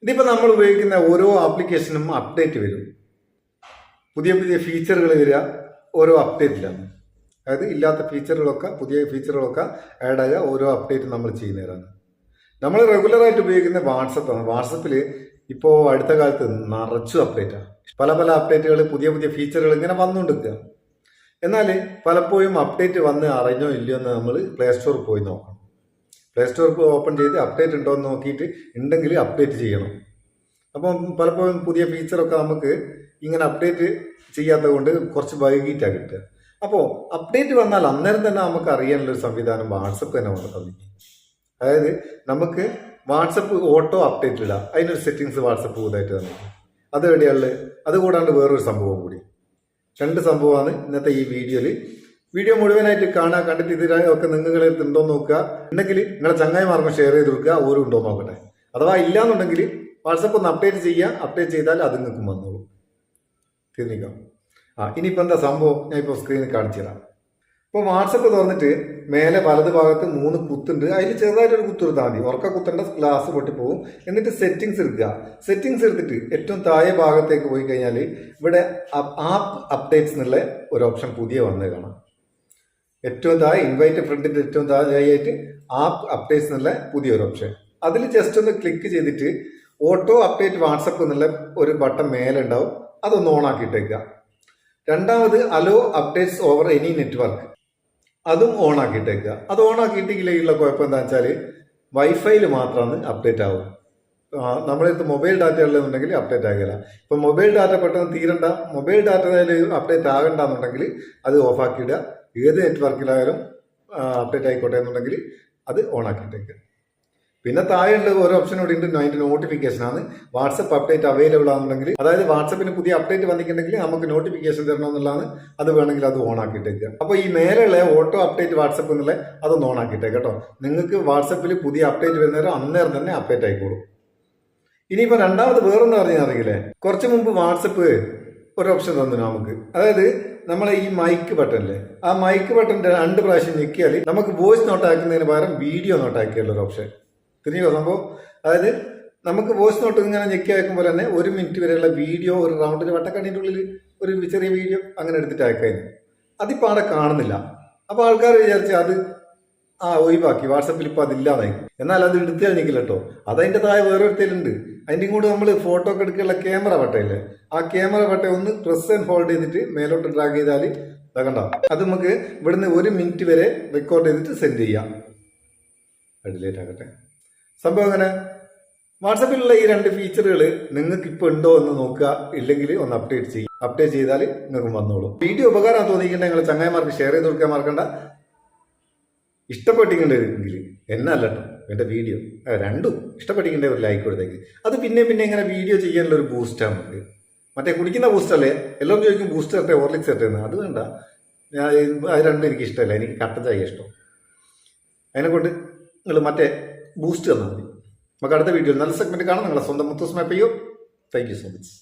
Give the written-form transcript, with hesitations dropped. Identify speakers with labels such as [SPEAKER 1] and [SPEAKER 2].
[SPEAKER 1] ഇതിപ്പോൾ നമ്മൾ ഉപയോഗിക്കുന്ന ഓരോ ആപ്ലിക്കേഷനും അപ്ഡേറ്റ് വരും. പുതിയ പുതിയ ഫീച്ചറുകൾ വരിക ഓരോ അപ്ഡേറ്റിലാണ്. അതായത് ഇല്ലാത്ത ഫീച്ചറുകളൊക്കെ പുതിയ ഫീച്ചറുകളൊക്കെ ആഡ് ആയ ഓരോ അപ്ഡേറ്റ് നമ്മൾ ചെയ്യുന്നവരാണ്. നമ്മൾ റെഗുലറായിട്ട് ഉപയോഗിക്കുന്ന വാട്സപ്പാണ്. വാട്സപ്പിൽ ഇപ്പോൾ അടുത്ത കാലത്ത് നിറച്ചു അപ്ഡേറ്റാണ്. പല പല അപ്ഡേറ്റുകൾ, പുതിയ പുതിയ ഫീച്ചറുകൾ ഇങ്ങനെ വന്നുകൊണ്ടിരിക്കുക. എന്നാൽ പലപ്പോഴും അപ്ഡേറ്റ് വന്ന് അറിഞ്ഞോ ഇല്ലയോ എന്ന് നമ്മൾ പ്ലേ സ്റ്റോറിൽ പോയി നോക്കണം. പ്ലേ സ്റ്റോർ ഓപ്പൺ ചെയ്ത് അപ്ഡേറ്റ് ഉണ്ടോ എന്ന് നോക്കിയിട്ട് ഉണ്ടെങ്കിൽ അപ്ഡേറ്റ് ചെയ്യണം. അപ്പം പലപ്പോഴും പുതിയ ഫീച്ചറൊക്കെ നമുക്ക് ഇങ്ങനെ അപ്ഡേറ്റ് ചെയ്യാത്തത് കൊണ്ട് കുറച്ച് വൈകിട്ടാണ് കിട്ടുക. അപ്പോൾ അപ്ഡേറ്റ് വന്നാൽ അന്നേരം തന്നെ നമുക്ക് അറിയാനുള്ളൊരു സംവിധാനം വാട്സപ്പ് തന്നെ വന്ന് തന്നിരിക്കും. അതായത് നമുക്ക് വാട്സപ്പ് ഓട്ടോ അപ്ഡേറ്റ് ഇടാം. അതിനൊരു സെറ്റിങ്സ് വാട്സപ്പ് പുതുതായിട്ട് തന്നിരിക്കും. അത് എവിടെയുള്ളത്? അതുകൂടാണ്ട് വേറൊരു സംഭവം കൂടി. 2 സംഭവമാണ് ഇന്നത്തെ ഈ വീഡിയോയിൽ. വീഡിയോ മുഴുവനായിട്ട് കാണുക. കണ്ടിട്ട് ഇതിലൊക്കെ നിങ്ങൾ ഉണ്ടോ നോക്കുക. ഉണ്ടെങ്കിൽ നിങ്ങളെ ചങ്ങായിമാർക്കും ഷെയർ ചെയ്ത് കൊടുക്കുക. ഓരോ ഉണ്ടോ നോക്കട്ടെ. അഥവാ ഇല്ലാന്നുണ്ടെങ്കിൽ വാട്സപ്പ് ഒന്ന് അപ്ഡേറ്റ് ചെയ്യുക. അപ്ഡേറ്റ് ചെയ്താൽ അത് നിങ്ങൾക്കും വന്നോളൂ. തിരിഞ്ഞിക്കാം. ഇനിയിപ്പോൾ എന്താ സംഭവം ഞാൻ ഇപ്പോൾ സ്ക്രീനിൽ കാണിച്ചു തരാം. ഇപ്പോൾ വാട്സപ്പ് തുറന്നിട്ട് മേലെ വലത് ഭാഗത്ത് 3 കുത്തുണ്ട്. അതിൽ ചെറുതായിട്ടൊരു കുത്തെടുത്താൽ മതി. ഉറക്ക കുത്തേണ്ട, ഗ്ലാസ് പൊട്ടിപ്പോവും. എന്നിട്ട് സെറ്റിങ്സ് എടുക്കുക. സെറ്റിങ്സ് എടുത്തിട്ട് ഏറ്റവും താഴെ ഭാഗത്തേക്ക് പോയി കഴിഞ്ഞാൽ ഇവിടെ ആപ്പ് അപ്ഡേറ്റ്സ് എന്നുള്ള ഒരു ഓപ്ഷൻ പുതിയ വന്നത് കാണാം. ഏറ്റവും താഴെ ഇൻവൈറ്റ് ഫ്രണ്ടിൻ്റെ ഏറ്റവും താഴെയായിട്ട് ആപ്പ് അപ്ഡേറ്റ്സ് എന്നുള്ള പുതിയൊരു ഓപ്ഷൻ. അതിൽ ജസ്റ്റ് ഒന്ന് ക്ലിക്ക് ചെയ്തിട്ട് ഓട്ടോ അപ്ഡേറ്റ് വാട്സപ്പ് എന്നുള്ള ഒരു ബട്ടൺ മേലെ ഉണ്ടാവും. അതൊന്ന് ഓൺ ആക്കിയിട്ടേക്കുക. രണ്ടാമത് hello updates over any network, അതും ഓൺ ആക്കിയിട്ടേക്കുക. അത് ഓൺ ആക്കിയിട്ടെങ്കിലുള്ള കുഴപ്പം എന്താണെന്ന് വെച്ചാൽ വൈഫൈയിൽ മാത്രമാണ് അപ്ഡേറ്റ് ആവും. നമ്മളടുത്ത് മൊബൈൽ ഡാറ്റ ഉള്ളതെന്നുണ്ടെങ്കിൽ അപ്ഡേറ്റ് ആകില്ല. ഇപ്പം മൊബൈൽ ഡാറ്റ പെട്ടെന്ന് തീരണ്ട, മൊബൈൽ ഡാറ്റയിൽ അപ്ഡേറ്റ് ആകണ്ടെന്നുണ്ടെങ്കിൽ അത് ഓഫാക്കിയിടുക. ഏത് നെറ്റ്വർക്കിലായാലും അപ്ഡേറ്റ് ആയിക്കോട്ടെ എന്നുണ്ടെങ്കിൽ അത് ഓൺ ആക്കിയിട്ടേക്കുക. പിന്നെ താഴെയുള്ള ഒരു ഓപ്ഷൻ കൂടി ഉണ്ട്. അതിൻ്റെ നോട്ടിഫിക്കേഷനാണ്. വാട്സപ്പ് അപ്ഡേറ്റ് അവൈലബിൾ ആണെന്നുണ്ടെങ്കിൽ, അതായത് വാട്സപ്പിന് പുതിയ അപ്ഡേറ്റ് വന്നിട്ടുണ്ടെങ്കിൽ നമുക്ക് നോട്ടിഫിക്കേഷൻ തരണമെന്നുള്ളതാണ്. അത് വേണമെങ്കിൽ അത് ഓൺ ആക്കിയിട്ടേക്കുക. അപ്പോൾ ഈ മേലെയുള്ള ഓട്ടോ അപ്ഡേറ്റ് വാട്സപ്പ് എന്നുള്ള അതൊന്ന് ഓൺ ആക്കിയിട്ടേക്ക് കേട്ടോ. നിങ്ങൾക്ക് വാട്സപ്പിൽ പുതിയ അപ്ഡേറ്റ് വരുന്നവരും അന്നേരം തന്നെ അപ്ഡേറ്റ് ആയിക്കോളും. ഇനിയിപ്പോൾ രണ്ടാമത് വേറൊന്നും അറിയില്ലേ, കുറച്ച് മുമ്പ് വാട്സപ്പ് ഒരു ഓപ്ഷൻ തന്നു നമുക്ക്. അതായത് നമ്മളെ ഈ മൈക്ക് ബട്ടണില്ലേ, ആ മൈക്ക് ബട്ടൺ 2 പ്രാവശ്യം ഞെക്കിയാൽ നമുക്ക് വോയിസ് നോട്ട് ആക്കുന്നതിന് പകരം വീഡിയോ നോട്ട് ആക്കിയുള്ള ഒരു ഓപ്ഷൻ. തിരിഞ്ഞോ സംഭവം? അതായത് നമുക്ക് വോയിസ് നോട്ട് ഇങ്ങനെ ഞെക്കി അയക്കുമ്പോൾ തന്നെ 1 മിനിറ്റ് വരെയുള്ള വീഡിയോ ഒരു റൗണ്ടിൽ വട്ടക്കണ്ണിൻ്റെ ഉള്ളിൽ ഒരു ചെറിയ വീഡിയോ അങ്ങനെ എടുത്തിട്ട് അയക്കായിരുന്നു. അതിപ്പോൾ അവിടെ കാണുന്നില്ല. അപ്പോൾ ആൾക്കാർ വിചാരിച്ച് അത് ഒഴിവാക്കി, വാട്സപ്പിൽ ഇപ്പോൾ അതില്ലാതായി. എന്നാൽ അത് എടുത്ത് കഴിഞ്ഞില്ല കേട്ടോ. അതതിൻ്റെ താഴെ വേറൊരുത്തലുണ്ട്. അതിൻ്റെ കൂടെ നമ്മൾ ഫോട്ടോ ഒക്കെ എടുക്കാനുള്ള ക്യാമറ ബട്ടയില്ലേ, ആ ക്യാമറ ബട്ട ഒന്ന് പ്രസ് ആൻഡ് ഹോൾഡ് ചെയ്തിട്ട് മേലോട്ട് ഡ്രാഗ് ചെയ്താൽ കണ്ടോ, അത് നമുക്ക് ഇവിടുന്ന് 1 മിനിറ്റ് വരെ റെക്കോർഡ് ചെയ്തിട്ട് സെൻഡ് ചെയ്യാം. ഡിലേറ്റ് ആകട്ടെ. സംഭവം അങ്ങനെ വാട്സപ്പിലുള്ള ഈ 2 ഫീച്ചറുകൾ നിങ്ങൾക്ക് ഇപ്പോൾ ഉണ്ടോ എന്ന് നോക്കുക. ഇല്ലെങ്കിൽ ഒന്ന് അപ്ഡേറ്റ് ചെയ്യും. അപ്ഡേറ്റ് ചെയ്താൽ നിങ്ങൾക്ക് വന്നോളൂ. വീഡിയോ ഉപകാരം തോന്നിയിട്ടുണ്ടെങ്കിൽ നിങ്ങൾ ചങ്ങായിമാർക്ക് ഷെയർ ചെയ്ത് കൊടുക്കാൻ മറക്കണ്ട. ഇഷ്ടപ്പെട്ടിട്ടുണ്ടെങ്കിൽ എന്നെ അല്ല കേട്ടോ, എൻ്റെ വീഡിയോ 2 ഇഷ്ടപ്പെട്ടിട്ടുണ്ടെങ്കിൽ ഒരു ലൈക്ക് കൊടുത്തേക്ക്. അത് പിന്നെ ഇങ്ങനെ വീഡിയോ ചെയ്യാനുള്ള ഒരു ബൂസ്റ്റാണ് നമുക്ക്. മറ്റേ കുടിക്കുന്ന ബൂസ്റ്റല്ലേ, എല്ലാവരും ചോദിക്കും ബൂസ്റ്റ് തരട്ടെ ഹോർലിക്സ് തരട്ടെ എന്ന്. അത് വേണ്ട, അത് 2 എനിക്ക് ഇഷ്ടമല്ല. എനിക്ക് കട്ടൻ ചായ ഇഷ്ടം. അതിനെക്കൊണ്ട് നിങ്ങൾ മറ്റേ ബൂസ്റ്റ് തന്നാൽ മതി. നമുക്ക് അടുത്ത വീഡിയോയിൽ നല്ല സെഗ്മെന്റ് കാണാം. നിങ്ങളെ സ്വന്തം മുത്തൂസ് മാപ്പ് ചെയ്യൂ. Thank you so much.